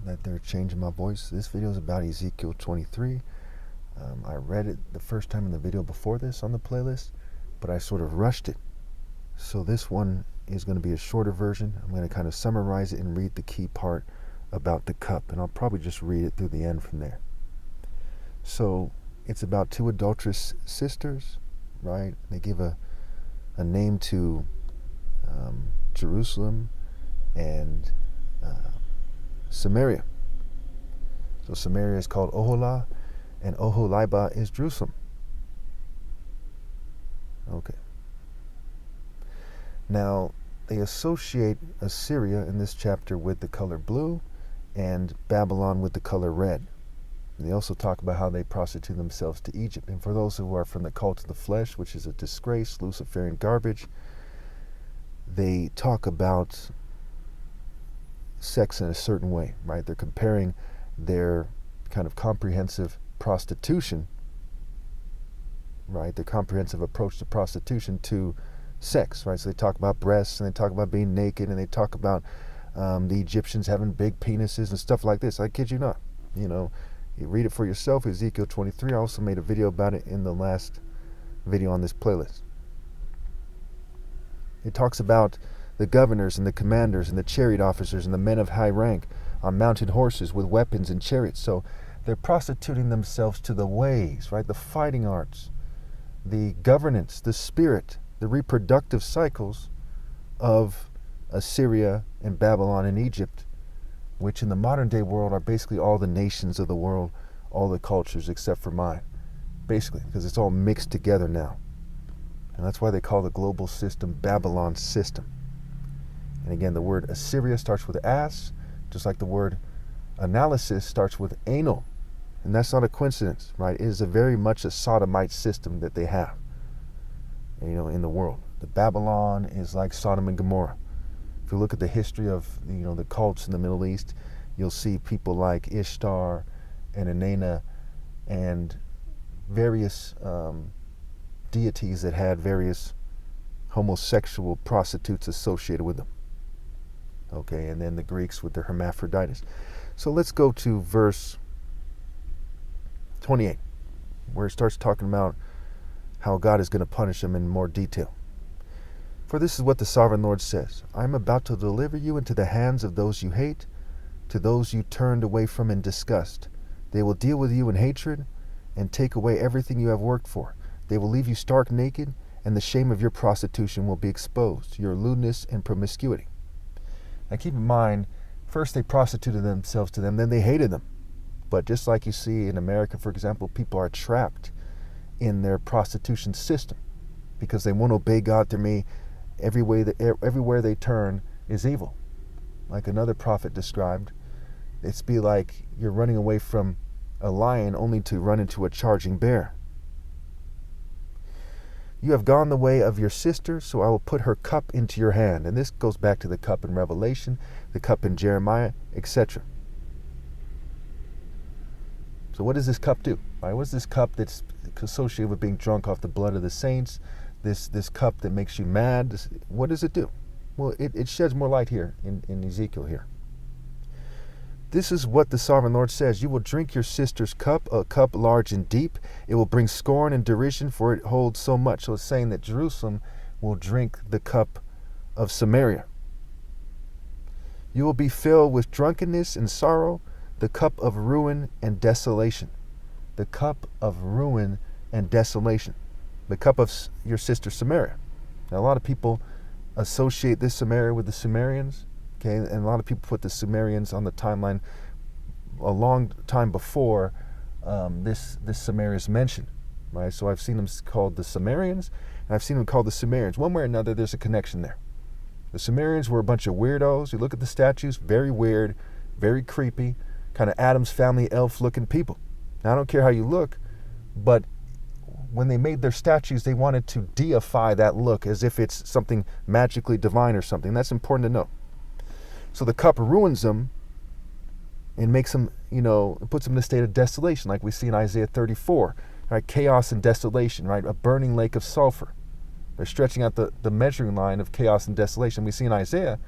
that they're changing my voice. This video is about Ezekiel 23. I read it the first time in the video before this on the playlist, but I sort of rushed it. So this one is going to be a shorter version. I'm going to kind of summarize it and read the key part about the cup, and I'll probably just read it through the end from there. So it's about two adulterous sisters, right? They give a name to Jerusalem and Samaria. So Samaria is called Oholah, and Oholibah is Jerusalem. Okay. Now, they associate Assyria in this chapter with the color blue and Babylon with the color red. And they also talk about how they prostitute themselves to Egypt. And for those who are from the cult of the flesh, which is a disgrace, Luciferian garbage, they talk about sex in a certain way, right? They're comparing their kind of comprehensive prostitution, right? Their comprehensive approach to prostitution to sex, right? So they talk about breasts, and they talk about being naked, and they talk about the Egyptians having big penises and stuff like this. I kid you not. You read it for yourself, Ezekiel 23. I also made a video about it in the last video on this playlist. It talks about the governors and the commanders and the chariot officers and the men of high rank on mounted horses with weapons and chariots. So they're prostituting themselves to the ways, right? The fighting arts, the governance, the spirit, the reproductive cycles of Assyria and Babylon and Egypt, which in the modern day world are basically all the nations of the world, all the cultures except for mine, basically, because it's all mixed together now. And that's why they call the global system Babylon's system. And again, the word Assyria starts with ass, just like the word analysis starts with anal. And that's not a coincidence, right? It is very much a sodomite system that they have, in the world. The Babylon is like Sodom and Gomorrah. If you look at the history of, the cults in the Middle East, you'll see people like Ishtar and Inanna and various deities that had various homosexual prostitutes associated with them. Okay, and then the Greeks with their hermaphroditus. So let's go to verse 28, where it starts talking about how God is going to punish them in more detail. For this is what the sovereign Lord says: I am about to deliver you into the hands of those you hate, to those you turned away from in disgust. They will deal with you in hatred and take away everything you have worked for. They will leave you stark naked, and the shame of your prostitution will be exposed, your lewdness and promiscuity. Now keep in mind, first they prostituted themselves to them, then they hated them. But just like you see in America, for example, people are trapped in their prostitution system because they won't obey God through me. Everywhere they turn is evil. Like another prophet described, it's be like you're running away from a lion only to run into a charging bear. You have gone the way of your sister, so I will put her cup into your hand. And this goes back to the cup in Revelation, the cup in Jeremiah, etc. So what does this cup do? Right? What's this cup that's associated with being drunk off the blood of the saints? This cup that makes you mad? What does it do? Well, it sheds more light here in Ezekiel here. This is what the sovereign Lord says: you will drink your sister's cup, a cup large and deep. It will bring scorn and derision, for it holds so much. So it's saying that Jerusalem will drink the cup of Samaria. You will be filled with drunkenness and sorrow, the cup of ruin and desolation. The cup of ruin and desolation. The cup of your sister Samaria. Now, a lot of people associate this Samaria with the Sumerians. Okay, and a lot of people put the Sumerians on the timeline a long time before this Samaria is mentioned, right? So I've seen them called the Sumerians, and I've seen them called the Sumerians. One way or another, there's a connection there. The Sumerians were a bunch of weirdos. You look at the statues, very weird, very creepy, kind of Addams Family elf-looking people. Now, I don't care how you look, but when they made their statues, they wanted to deify that look as if it's something magically divine or something. That's important to know. So the cup ruins them and makes them, puts them in a state of desolation, like we see in Isaiah 34, right? Chaos and desolation, right? A burning lake of sulfur. They're stretching out the measuring line of chaos and desolation. We see in Isaiah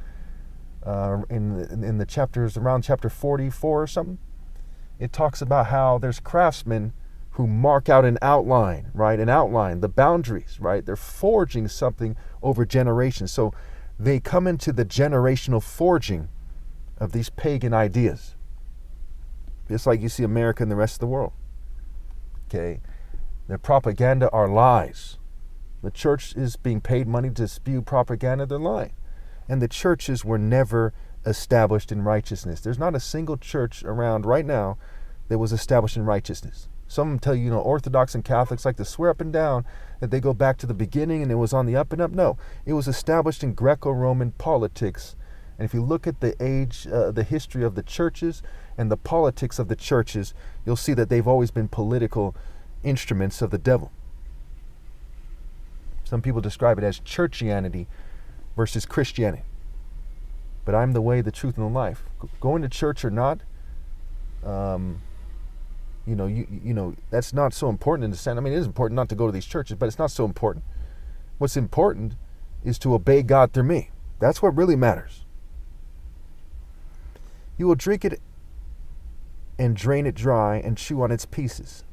in the chapters around chapter 44 or something. It talks about how there's craftsmen who mark out an outline, right? An outline, the boundaries, right? They're forging something over generations. So they come into the generational forging of these pagan ideas. Just like you see America and the rest of the world. Okay? Their propaganda are lies. The church is being paid money to spew propaganda, they're lying. And the churches were never established in righteousness. There's not a single church around right now that was established in righteousness. Some of them tell you, Orthodox and Catholics like to swear up and down that they go back to the beginning and it was on the up and up. No, it was established in Greco-Roman politics. And if you look at the history of the churches and the politics of the churches, you'll see that they've always been political instruments of the devil. Some people describe it as churchianity versus Christianity. But I'm the way, the truth, and the life. Going to church or not, that's not so important in the sense. I mean, it is important not to go to these churches, but it's not so important. What's important is to obey God through me. That's what really matters. You will drink it and drain it dry and chew on its pieces,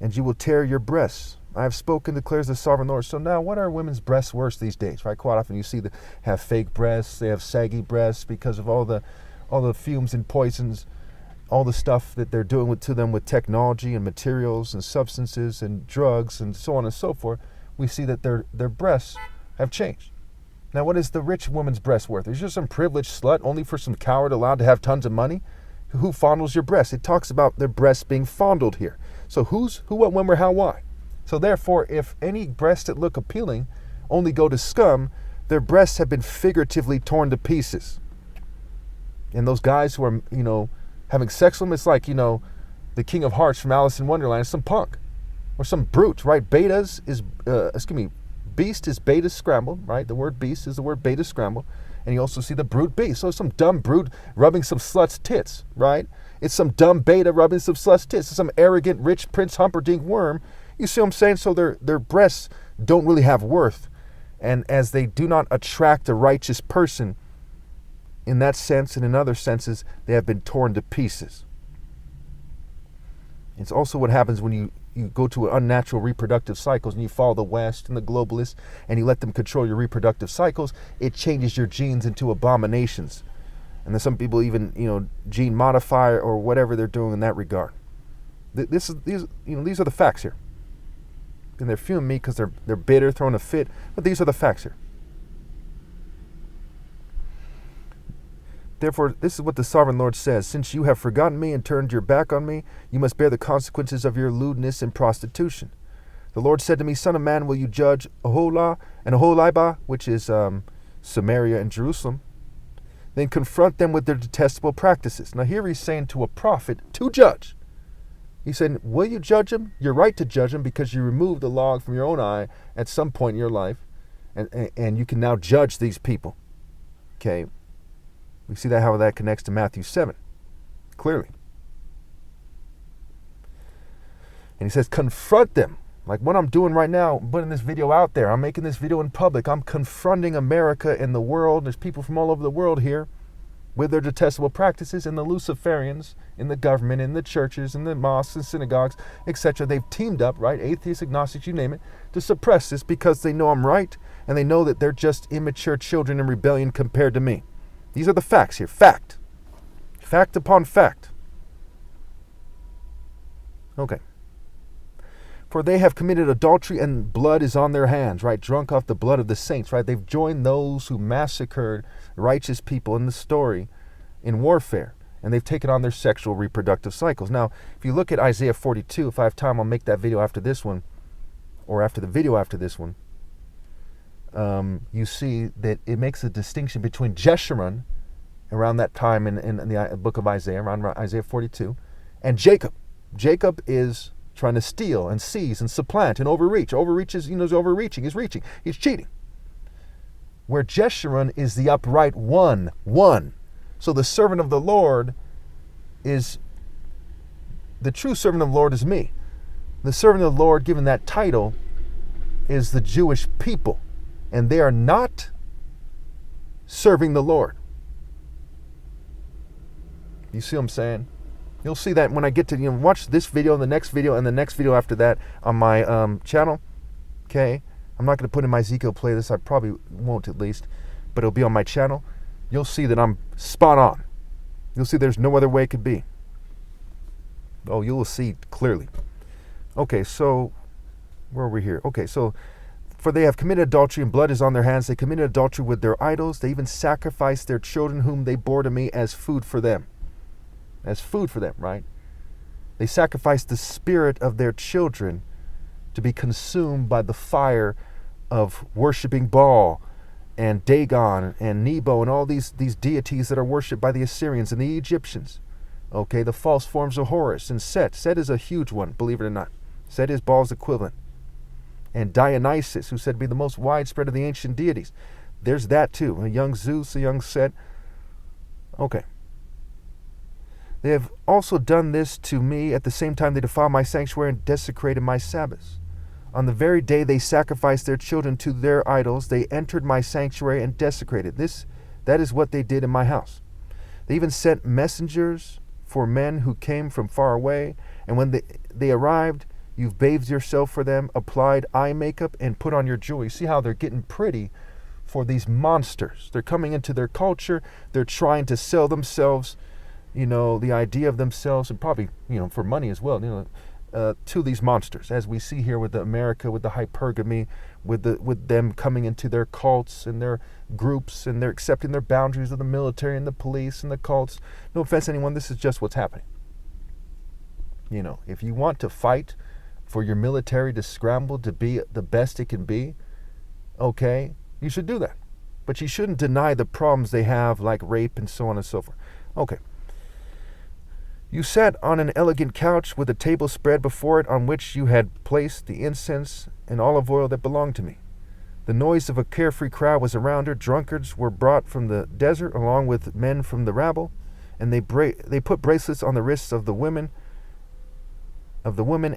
and you will tear your breasts. I have spoken, declares the sovereign Lord. So now, what are women's breasts worse these days? Right? Quite often you see them have fake breasts. They have saggy breasts because of all the fumes and poisons, all the stuff that they're doing to them with technology and materials and substances and drugs and so on and so forth. We see that their breasts have changed. Now, what is the rich woman's breast worth? Is just some privileged slut only for some coward allowed to have tons of money? Who fondles your breasts? It talks about their breasts being fondled here. So who, what, when, where, how, why? So therefore, if any breasts that look appealing only go to scum, their breasts have been figuratively torn to pieces. And those guys who are, having sex with them, it's like, the King of Hearts from Alice in Wonderland is some punk or some brute, right? Beast is beta scrambled, right? The word beast is the word beta scrambled. And you also see the brute beast. So some dumb brute rubbing some slut's tits, right? It's some dumb beta rubbing some slut's tits. It's some arrogant rich Prince Humperdinck worm. You see what I'm saying? So their breasts don't really have worth. And as they do not attract a righteous person, in that sense and in other senses, they have been torn to pieces. It's also what happens when you go to unnatural reproductive cycles and you follow the West and the globalists and you let them control your reproductive cycles. It changes your genes into abominations. And then some people even, gene modify or whatever they're doing in that regard. These are the facts here. And they're fuming me because they're bitter, throwing a fit. But these are the facts here. Therefore, this is what the sovereign Lord says. Since you have forgotten me and turned your back on me, you must bear the consequences of your lewdness and prostitution. The Lord said to me, Son of man, will you judge Aholah and Aholibah, which is Samaria and Jerusalem? Then confront them with their detestable practices. Now here he's saying to a prophet to judge. He said, will you judge them? You're right to judge them because you removed the log from your own eye at some point in your life. And you can now judge these people. Okay. We see how that connects to Matthew 7. Clearly. And he says, confront them. Like what I'm doing right now, I'm putting this video out there. I'm making this video in public. I'm confronting America and the world. There's people from all over the world here with their detestable practices, and the Luciferians in the government, in the churches, in the mosques and synagogues, etc. They've teamed up, right? Atheists, agnostics, you name it, to suppress this because they know I'm right and they know that they're just immature children in rebellion compared to me. These are the facts here. Fact. Fact upon fact. Okay. For they have committed adultery and blood is on their hands, right? Drunk off the blood of the saints, right? They've joined those who massacred righteous people in the story in warfare. And they've taken on their sexual reproductive cycles. Now, if you look at Isaiah 42, if I have time, I'll make that video after this one, or after the video after this one. You see that it makes a distinction between Jeshurun, around that time in the book of Isaiah, around Isaiah 42, and Jacob. Jacob is trying to steal and seize and supplant and overreach. Overreach is, is overreaching. He's reaching. He's cheating. Where Jeshurun is the upright one. So the servant of the Lord is, the true servant of the Lord is me. The servant of the Lord, given that title, is the Jewish people. And they are not serving the Lord. You see what I'm saying? You'll see that when I get to, watch this video and the next video and the next video after that on my channel. Okay? I'm not going to put in my Ezekiel playlist. I probably won't, at least. But it'll be on my channel. You'll see that I'm spot on. You'll see there's no other way it could be. Oh, you will see clearly. Okay, so where are we here? Okay, so for they have committed adultery and blood is on their hands. They committed adultery with their idols. They even sacrificed their children whom they bore to me as food for them. As food for them, right? They sacrificed the spirit of their children to be consumed by the fire of worshiping Baal and Dagon and Nebo and all these deities that are worshipped by the Assyrians and the Egyptians. Okay, the false forms of Horus and Set. Set is a huge one, believe it or not. Set is Baal's equivalent. And Dionysus, who's said to be the most widespread of the ancient deities. There's that too. A young Zeus, a young Set. Okay. They have also done this to me. At the same time, they defiled my sanctuary and desecrated my Sabbaths. On the very day they sacrificed their children to their idols, they entered my sanctuary and desecrated. That is what they did in my house. They even sent messengers for men who came from far away. And when they arrived, you've bathed yourself for them, applied eye makeup, and put on your jewelry. See how they're getting pretty for these monsters. They're coming into their culture. They're trying to sell themselves, the idea of themselves, and probably, for money as well, to these monsters, as we see here with America, with the hypergamy, with them coming into their cults and their groups, and they're accepting their boundaries of the military and the police and the cults. No offense to anyone, this is just what's happening. If you want to fight for your military to scramble to be the best it can be, okay, you should do that. But you shouldn't deny the problems they have, like rape and so on and so forth. Okay. You sat on an elegant couch with a table spread before it, on which you had placed the incense and olive oil that belonged to me. The noise of a carefree crowd was around her. Drunkards were brought from the desert, along with men from the rabble, and they put bracelets on the wrists of the woman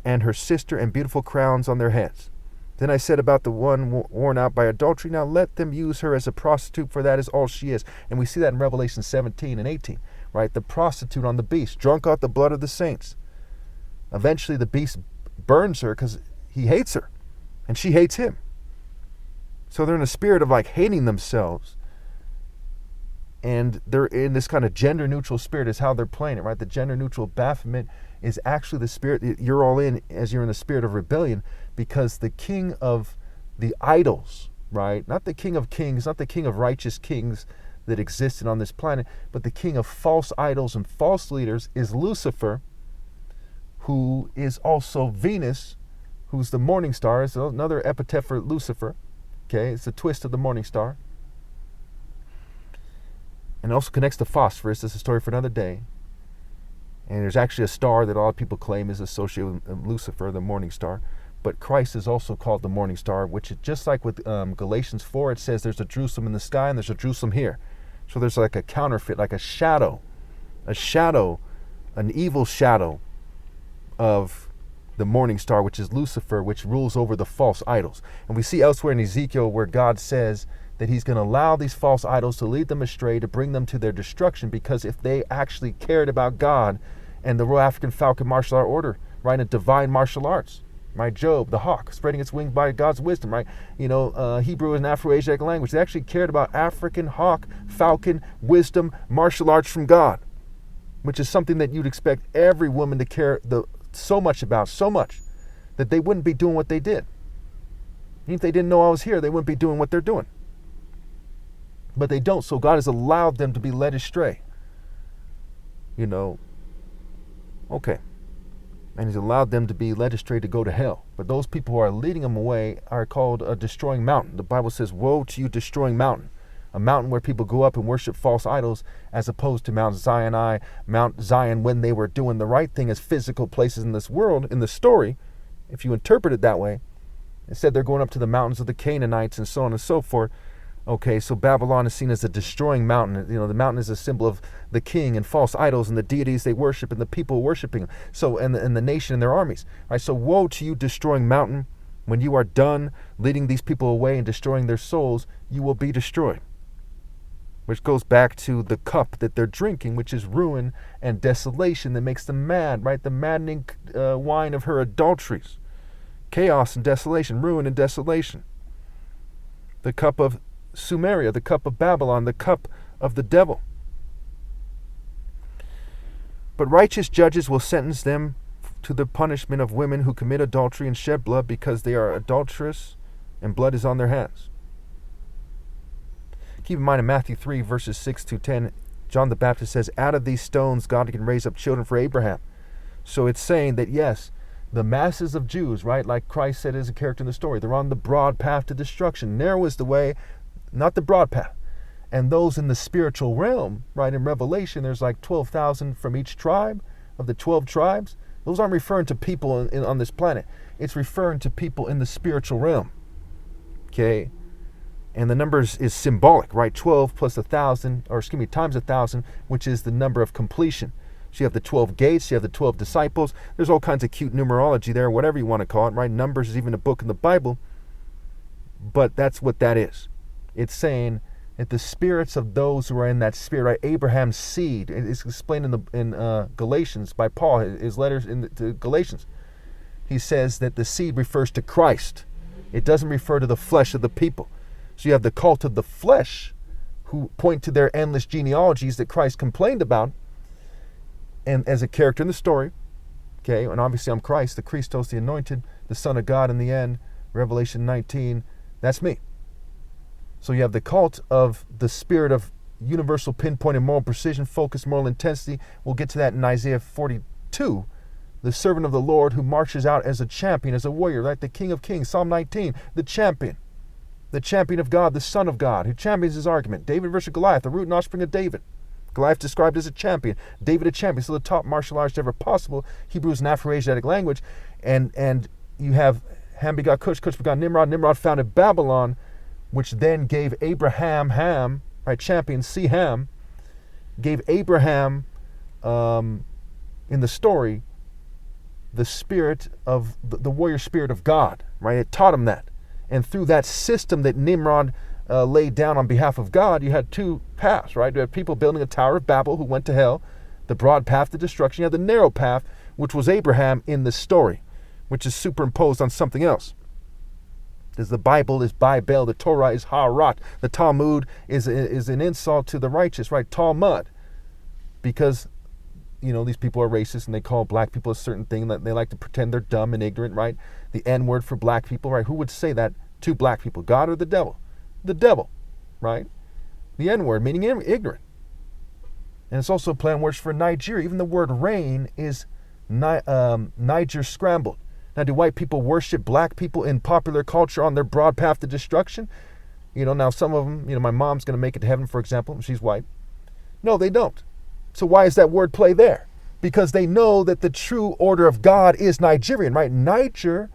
and her sister, and beautiful crowns on their heads. Then I said about the one worn out by adultery, now let them use her as a prostitute, for that is all she is. And we see that in Revelation 17 and 18. Right, the prostitute on the beast, drunk off the blood of the saints. Eventually the beast burns her because he hates her and she hates him. So they're in a spirit of hating themselves, and they're in this kind of gender neutral spirit is how they're playing it, right? The gender neutral Baphomet is actually the spirit that you're all in as you're in the spirit of rebellion, because the king of the idols, right? Not the king of kings, not the king of righteous kings that existed on this planet, but the king of false idols and false leaders is Lucifer, who is also Venus, who's the morning star. It's another epithet for Lucifer. Okay, it's a twist of the morning star. And it also connects to phosphorus. This is a story for another day. And there's actually a star that a lot of people claim is associated with Lucifer, the morning star. But Christ is also called the morning star, which is just like with Galatians 4, it says there's a Jerusalem in the sky and there's a Jerusalem here. So there's like a counterfeit, like a shadow, an evil shadow of the morning star, which is Lucifer, which rules over the false idols. And we see elsewhere in Ezekiel where God says that he's going to allow these false idols to lead them astray, to bring them to their destruction, because if they actually cared about God and the Royal African Falcon Martial Art Order, right, and divine martial arts, right, Job, the hawk, spreading its wings by God's wisdom, right, Hebrew is an Afro-Asiatic language. They actually cared about African hawk, falcon, wisdom, martial arts from God, which is something that you'd expect every woman to care so much about, so much that they wouldn't be doing what they did. Even if they didn't know I was here, they wouldn't be doing what they're doing. But they don't, so God has allowed them to be led astray. Okay. And he's allowed them to be led astray to go to hell. But those people who are leading them away are called a destroying mountain. The Bible says, woe to you, destroying mountain. A mountain where people go up and worship false idols, as opposed to Mount Zion, when they were doing the right thing as physical places in this world. In the story, if you interpret it that way, it said they're going up to the mountains of the Canaanites and so on and so forth. Okay, so Babylon is seen as a destroying mountain. The mountain is a symbol of the king and false idols and the deities they worship and the people worshiping them. So, and the nation and their armies. Right? So woe to you, destroying mountain. When you are done leading these people away and destroying their souls, you will be destroyed. which goes back to the cup that they're drinking, which is ruin and desolation that makes them mad, right? The maddening wine of her adulteries. Chaos and desolation, ruin and desolation. The cup of Sumeria, the cup of Babylon, the cup of the devil. But righteous judges will sentence them to the punishment of women who commit adultery and shed blood because they are adulterous and blood is on their hands. Keep in mind in Matthew 3, verses 6 to 10, John the Baptist says, out of these stones God can raise up children for Abraham. So it's saying that, yes, the masses of Jews, right, like Christ said as a character in the story, they're on the broad path to destruction. Narrow is the way, not the broad path. And those in the spiritual realm, right, in Revelation, there's like 12,000 from each tribe of the 12 tribes. Those aren't referring to people on this planet. It's referring to people in the spiritual realm. Okay? And the numbers is symbolic, right? 12 plus 1,000, or excuse me, times 1,000, which is the number of completion. So you have the 12 gates, you have the 12 disciples. There's all kinds of cute numerology there, whatever you want to call it, right? Numbers is even a book in the Bible. But that's what that is. It's saying that the spirits of those who are in that spirit, right? Abraham's seed. It's explained in Galatians by Paul, his letters to Galatians. He says that the seed refers to Christ. It doesn't refer to the flesh of the people. So you have the cult of the flesh who point to their endless genealogies that Christ complained about, and as a character in the story, okay, and obviously I'm Christ, the Christos, the anointed, the Son of God in the end, Revelation 19, that's me. So you have the cult of the spirit of universal pinpoint and moral precision, focus, moral intensity. We'll get to that in Isaiah 42. The servant of the Lord who marches out as a champion, as a warrior, right? The King of Kings, Psalm 19, the champion of God, the Son of God, who champions his argument. David versus Goliath, the root and offspring of David. Goliath described as a champion, David a champion, so the top martial arts ever possible. Hebrew is an Afro-Asiatic language, and you have Ham begot Cush, Cush begot Nimrod, Nimrod founded Babylon, which then gave Abraham, Ham, right, champion, see Ham, gave Abraham, in the story, the spirit of, the warrior spirit of God, right? It taught him that. And through that system that Nimrod laid down on behalf of God, you had two paths, right? You had people building a Tower of Babel who went to hell, the broad path to destruction. You had the narrow path, which was Abraham in the story, which is superimposed on something else. Because the Bible is Bible, the Torah is Harat, the Talmud is an insult to the righteous, right? Talmud, because these people are racist and they call black people a certain thing that they like to pretend they're dumb and ignorant, right? The N word for black people, right? Who would say that to black people? God or the devil? The devil, right? The N word meaning ignorant. And it's also a play on words for Nigeria. Even the word rain is Niger scrambled. Now, do white people worship black people in popular culture on their broad path to destruction? Now some of them, my mom's going to make it to heaven, for example. She's white. No, they don't. So why is that word play there? Because they know that the true order of God is Nigerian, right? Niger,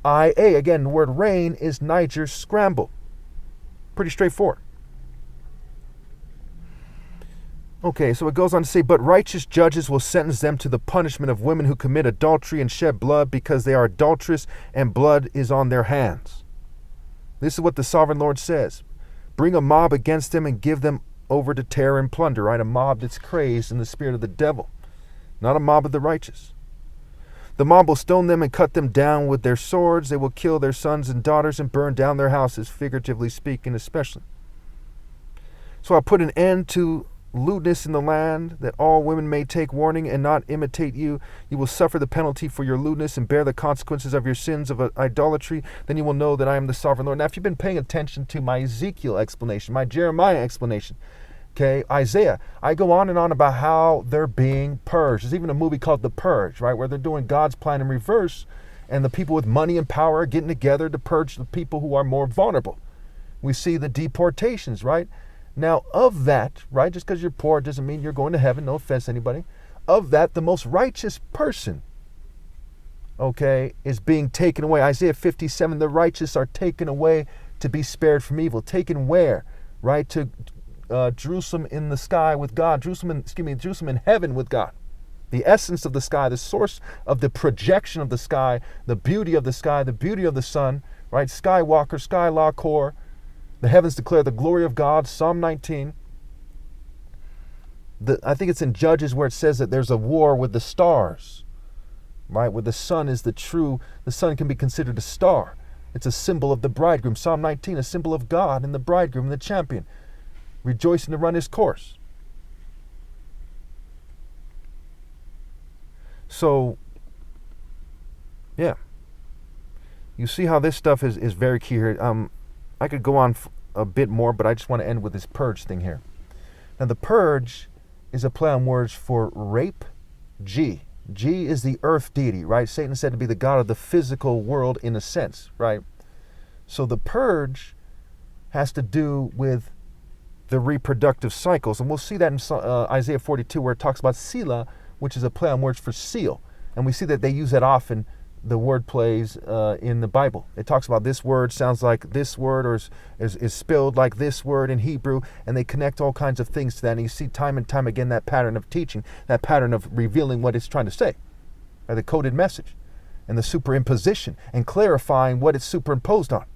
I-A. Again, the word rain is Niger scramble. Pretty straightforward. Okay, so it goes on to say, but righteous judges will sentence them to the punishment of women who commit adultery and shed blood because they are adulterous and blood is on their hands. This is what the sovereign Lord says. Bring a mob against them and give them over to terror and plunder, right? A mob that's crazed in the spirit of the devil, not a mob of the righteous. The mob will stone them and cut them down with their swords. They will kill their sons and daughters and burn down their houses, figuratively speaking especially. So I'll put an end to lewdness in the land, that all women may take warning and not imitate you. You will suffer the penalty for your lewdness and bear the consequences of your sins of idolatry. Then you will know that I am the sovereign Lord. Now, if you've been paying attention to my Ezekiel explanation, my Jeremiah explanation, okay, Isaiah, I go on and on about how they're being purged. There's even a movie called The Purge, right, where they're doing God's plan in reverse, and the people with money and power are getting together to purge the people who are more vulnerable. We see the deportations, right? Now, of that, right, just because you're poor doesn't mean you're going to heaven. No offense to anybody. Of that, the most righteous person, okay, is being taken away. Isaiah 57, the righteous are taken away to be spared from evil. Taken where? Right, to Jerusalem in the sky with God. Jerusalem in heaven with God. The essence of the sky, the source of the projection of the sky, the beauty of the sky, the beauty of the sun, right? Skywalker, Skylark core. The heavens declare the glory of God, Psalm 19. I think it's in Judges where it says that there's a war with the stars, right? Where the sun can be considered a star. It's a symbol of the bridegroom. Psalm 19, a symbol of God and the bridegroom and the champion, rejoicing to run his course. So, yeah. You see how this stuff is very key here. I could go on a bit more, but I just want to end with this purge thing here. Now, the purge is a play on words for rape, G. G is the earth deity, right? Satan is said to be the god of the physical world in a sense, right? So the purge has to do with the reproductive cycles. And we'll see that in Isaiah 42 where it talks about Selah, which is a play on words for seal. And we see that they use that often, the word plays in the Bible. It talks about this word sounds like this word or is spelled like this word in Hebrew, and they connect all kinds of things to that. And you see time and time again that pattern of teaching, that pattern of revealing what it's trying to say, or the coded message, and the superimposition, and clarifying what it's superimposed on.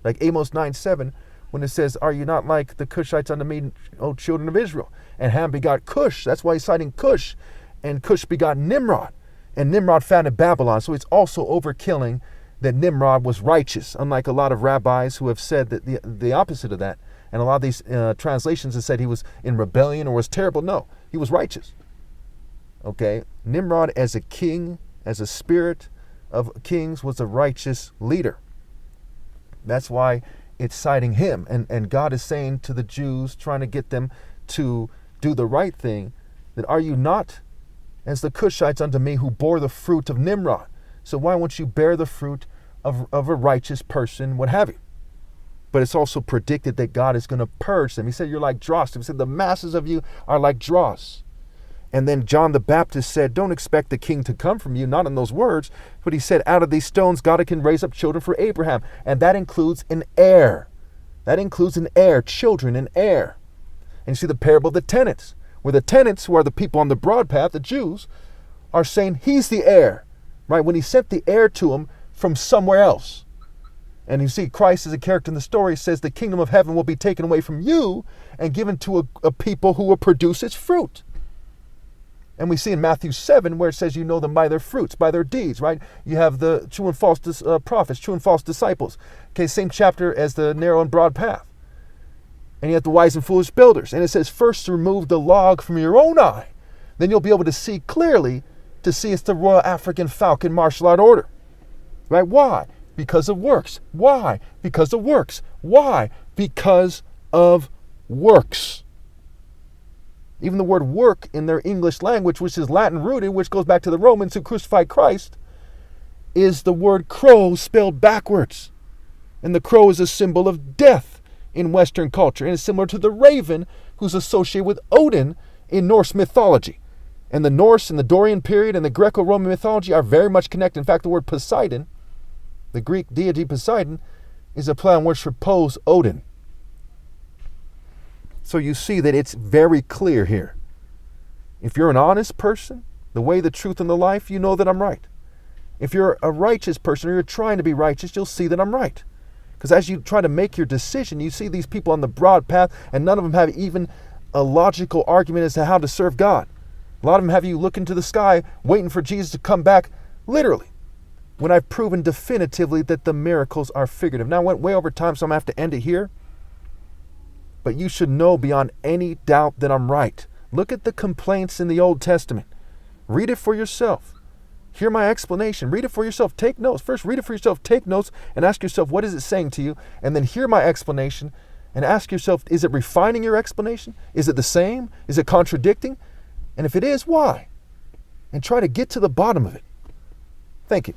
Like Amos 9:7, when it says, "Are you not like the Cushites unto me, O children of Israel?" And Ham begot Cush. That's why he's citing Cush. And Cush begot Nimrod. And Nimrod founded Babylon. So it's also overkilling that Nimrod was righteous, unlike a lot of rabbis who have said that the opposite of that. And a lot of these translations have said he was in rebellion or was terrible. No, he was righteous. Okay? Nimrod as a king, as a spirit of kings, was a righteous leader. That's why it's citing him. And God is saying to the Jews, trying to get them to do the right thing, that are you not as the Cushites unto me who bore the fruit of Nimrod? So why won't you bear the fruit of a righteous person, what have you? But it's also predicted that God is going to purge them. He said, you're like dross. He said, the masses of you are like dross. And then John the Baptist said, don't expect the king to come from you, not in those words, but he said, out of these stones, God can raise up children for Abraham. And that includes an heir. That includes an heir, children, an heir. And you see the parable of the tenants, where the tenants, who are the people on the broad path, the Jews, are saying he's the heir, right? When he sent the heir to him from somewhere else. And you see Christ as a character in the story says the kingdom of heaven will be taken away from you and given to a people who will produce its fruit. And we see in Matthew 7 where it says you know them by their fruits, by their deeds, right? You have the true and false prophets, true and false disciples. Okay, same chapter as the narrow and broad path. And you have the wise and foolish builders. And it says first remove the log from your own eye. Then you'll be able to see clearly to see it's the Royal African Falcon Martial Art Order. Right? Why? Because of works. Why? Because of works. Why? Because of works. Even the word work in their English language, which is Latin rooted, which goes back to the Romans who crucified Christ, is the word crow spelled backwards. And the crow is a symbol of death in Western culture. And it's similar to the raven, who's associated with Odin in Norse mythology. And the Norse and the Dorian period and the Greco-Roman mythology are very much connected. In fact, the word Poseidon, the Greek deity Poseidon, is a play on words for Poe's Odin. So you see that it's very clear here. If you're an honest person, the way, the truth, and the life, you know that I'm right. If you're a righteous person or you're trying to be righteous, you'll see that I'm right. Because as you try to make your decision, you see these people on the broad path, and none of them have even a logical argument as to how to serve God. A lot of them have you look into the sky, waiting for Jesus to come back, literally, when I've proven definitively that the miracles are figurative. Now, I went way over time, so I'm going to have to end it here. But you should know beyond any doubt that I'm right. Look at the complaints in the Old Testament. Read it for yourself. Hear my explanation. Read it for yourself. Take notes. First, read it for yourself. Take notes and ask yourself, what is it saying to you? And then hear my explanation and ask yourself, is it refining your explanation? Is it the same? Is it contradicting? And if it is, why? And try to get to the bottom of it. Thank you.